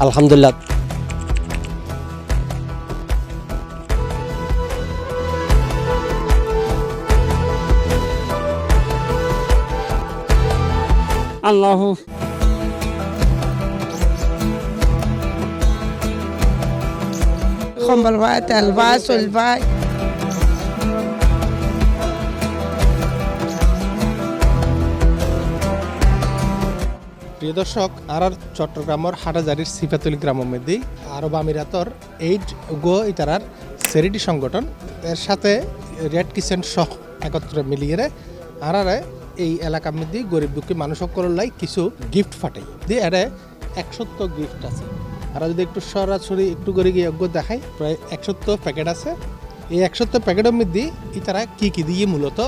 আলহামদুলিল্লাহ। আল্লাহু কম্বল পায়, তেল পায়, চুল পায়। প্রিয় দর্শক, আর চট্টগ্রামের হাটাজারির সিফাতুল গ্রামের মধ্যে আরব আমিরাতর এইড গো ইতারার চ্যারিটি সংগঠন এর সাথে রেড কিচেন সহ একত্রে মিলিয়ে আর এই এলাকার মধ্যে গরিব দুঃখী মানুষ সকলের কিছু গিফট ফাটাই দিয়ে এরে 100 গিফট আছে। আর যদি একটু সরাসরি একটু করে গিয়ে দেখাই, প্রায় 100 প্যাকেট আছে। এই 100 প্যাকেটের মধ্যে ইতারা কি দিয়ে মূলত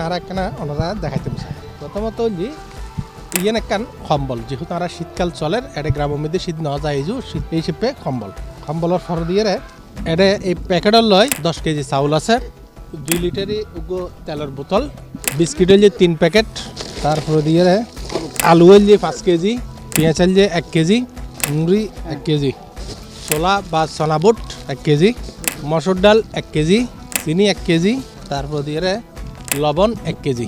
আর একখানা ওনারা দেখাইতে চায়। প্রথমত যে ইয়েন একখান কম্বল, যেহেতু তারা শীতকাল চলের এটা গ্রামের মধ্যে শীত নেওয়া যায় শীত এই হিসেবে কম্বলের ফর দিয়ে এটা এই প্যাকেটের লয় 10 কেজি চাউল আছে, 2 লিটারি তেলের বোতল, বিস্কিটের যে 3 প্যাকেট, তারপরে দিয়ে আলুয়ের যে 5 কেজি, পেঁয়াজের যে 1 কেজি, মুড়ি 1 কেজি, ছোলা বা চনা বুট 1 কেজি, মসুর ডাল 1 কেজি, চিনি 1 কেজি, তারপর দিয়ে লবণ 1 কেজি।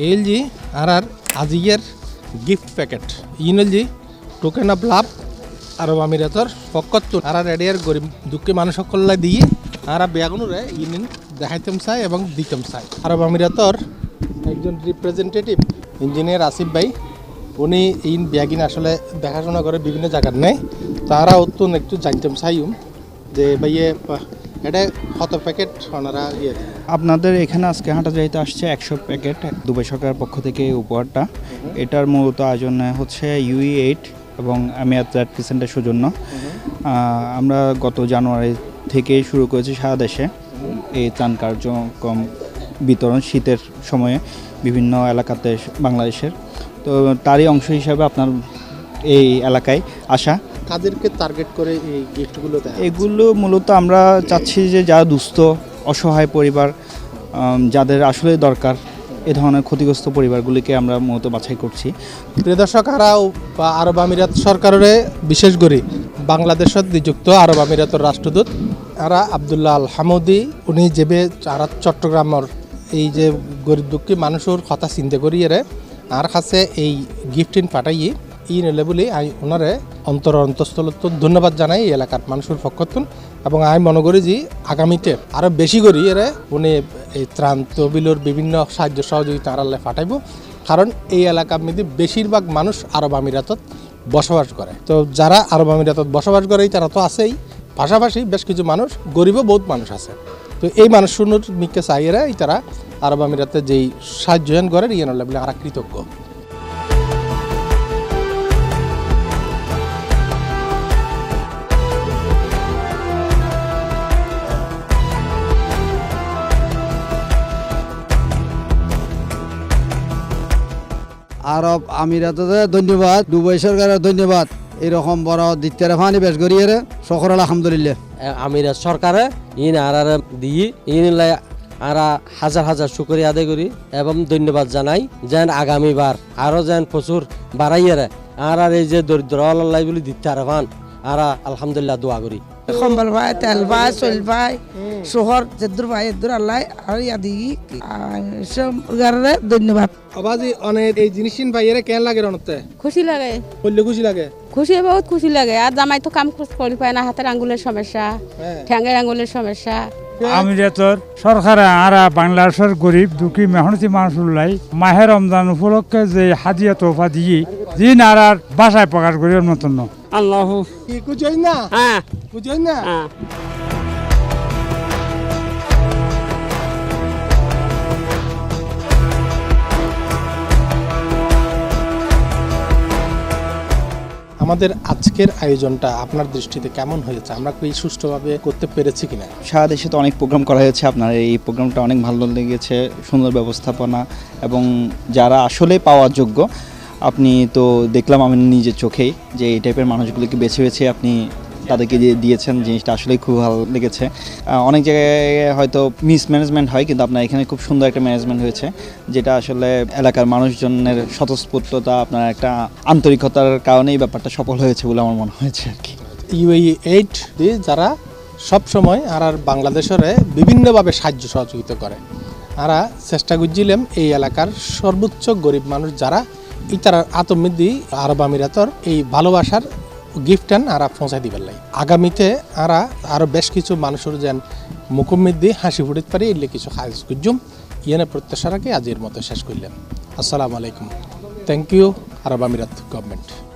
এই যে আর আজিয়ের গিফট প্যাকেট ইনল জি টোকেন অফ লাভ আরব আমিরাতর পক্কত আর রেডিয়ার গরিব দুঃখী মানুষ সকলে দিয়ে আর বেগুনরে ইন দেখাইতাম চাই এবং দিতাম চাই। আরব আমিরাতর একজন রিপ্রেজেন্টেটিভ ইঞ্জিনিয়ার আসিফ ভাই, উনি ইন ব্যাগিন আসলে দেখাশোনা করে বিভিন্ন জায়গার নেই, তারা অত্যন্ত একটু জানতাম চাইম যে ভাইয়ে এটা কত প্যাকেট ওনারা ইয়ে। আপনাদের এখানে আজকে হাটাজারিতে আসছে 100 প্যাকেট দুবাই সরকারের পক্ষ থেকে এই উপহারটা। এটার মূলত আয়োজন হচ্ছে UE8 এবং আমিরাত রেড ক্রিসেন্টের সৌজন্য। আমরা গত জানুয়ারি থেকে শুরু করেছি সারা দেশে এই ত্রাণ কার্যক্রম বিতরণ শীতের সময়ে বিভিন্ন এলাকাতে বাংলাদেশের। তো তারই অংশ হিসাবে আপনার এই এলাকায় আসা। কাদেরকে টার্গেট করে এই গিফটগুলো দেয়? এগুলো মূলত আমরা চাচ্ছি যে যারা দুস্থ অসহায় পরিবার, যাদের আসলে দরকার, এ ধরনের ক্ষতিগ্রস্ত পরিবারগুলিকে আমরা মূলত বাছাই করছি। প্রিয় দর্শক, আরব আমিরাত সরকারের বিশেষ করে বাংলাদেশত নিযুক্ত আরব আমিরাতের রাষ্ট্রদূত আব্দুল্লাহ আল হামুদি, উনি যেবে চট্টগ্রামের এই যে গরিব দুঃখী মানুষের কথা চিন্তা করিয়ে আর কাছে এই গিফটিন পাঠাইয়ে নিলে বলে আমি ওনারে অন্তঃস্থল ধন্যবাদ জানাই এই এলাকার মানুষের পক্ষতুন। এবং আমি মনে করি যে আগামীতে আরও বেশি করি উনি এই ত্রাণ তহবিলের বিভিন্ন সাহায্য সহযোগিতা আড়ালে পাঠাইব, কারণ এই এলাকার মধ্যে বেশিরভাগ মানুষ আরব আমিরাতত বসবাস করে। তো যারা আরব আমিরাতত বসবাস করে তারা তো আছেই, পাশাপাশি বেশ কিছু মানুষ গরিবও বহুত মানুষ আছে। তো এই মানুষগুলোর মিকে চাইয়েরা তারা আরব আমিরাতে যেই সাহায্য করে ইয়ে বলে আর কৃতজ্ঞ। আরব আমিরাতের ধন্যবাদ, দুবাই সরকারের ধন্যবাদ, এরকম বড় দ্বিতীয় ফানি বেশ করিয়ে সকল আলহামদুলিল্লাহ। আমিরাত সরকারে আর দিয়ে আর হাজার হাজার শুকরিয়া আদায় করি এবং ধন্যবাদ জানাই যেন আগামীবার আরও যেন প্রচুর বাড়াইয়ে আর এই যে দরিদ্র আল্লাহ বলে দিতে ফান আর আলহামদুলিল্লাহ দোয়া করি। কম্বল পায়, তেল পায়, চুল পায়, শহর যেদুর পায় এদুর আল্লাহ আর ইয়াদি ধন্যবাদ। আবাজি অনেক এই জিনিস ভাইয়েরা কেন লাগে রনতে? খুশি লাগে, বললে খুশি লাগে, খুশি বহুত খুশি লাগে। আর জামাই তো কাম করি পায় না, হাতের আঙ্গুলের সমস্যা, ঠ্যাঙ্গের আঙ্গুলের সমস্যা। আমিরাতর সরকারে আর বাংলাদেশের গরিব দুঃখী মেহনতি মানুষগুলাই মাহে রমজান উপলক্ষে যে হাদিয়া তোফা দিয়ে দিন আর বাসায় প্রকাশ করিবার মতন। আল্লাহু কি কুচই না? হ্যাঁ কুচই না? হ্যাঁ। আমাদের আজকের আয়োজনটা আপনার দৃষ্টিতে কেমন হয়েছে? আমরা কি সুষ্ঠুভাবে করতে পেরেছি কিনা? সারা দেশে তো অনেক প্রোগ্রাম করা হয়েছে, আপনার এই প্রোগ্রামটা অনেক ভালো লেগেছে, সুন্দর ব্যবস্থাপনা এবং যারা আসলে পাওয়ার যোগ্য, আপনি তো দেখলাম আমি নিজের চোখেই যে এই টাইপের মানুষগুলোকে বেছে বেছে আপনি তাদেরকে দিয়েছেন, জিনিসটা আসলেই খুব ভালো লেগেছে। অনেক জায়গায় হয়তো মিসম্যানেজমেন্ট হয়, কিন্তু আপনার এখানে খুব সুন্দর একটা ম্যানেজমেন্ট হয়েছে, যেটা আসলে এলাকার মানুষজনের স্বতঃস্ফূর্ততা, আপনার একটা আন্তরিকতার কারণেই ব্যাপারটা সফল হয়েছে বলে আমার মনে হয়েছে আর কি। UAE8 দিয়ে যারা সবসময় আর বাংলাদেশের বিভিন্নভাবে সাহায্য সহযোগিতা করে। আমরা চেষ্টা করছিলাম এই এলাকার সর্বোচ্চ গরিব মানুষ যারা ইতার আতমিদি আরব আমিরাতর এই ভালোবাসার গিফট আরা পৌঁছাই দিবার লাগে। আগামীতে আরা আরও বেশ কিছু মানুষের যেন মুখমিদি হাসি ফুটিতে পারি এলে কিছু কাজ করছুম ইয়ানে প্রত্যাশারাকে আজের মতো শেষ করলাম। আসসালামু আলাইকুম। থ্যাংক ইউ আরব আমিরাত গভর্নমেন্ট।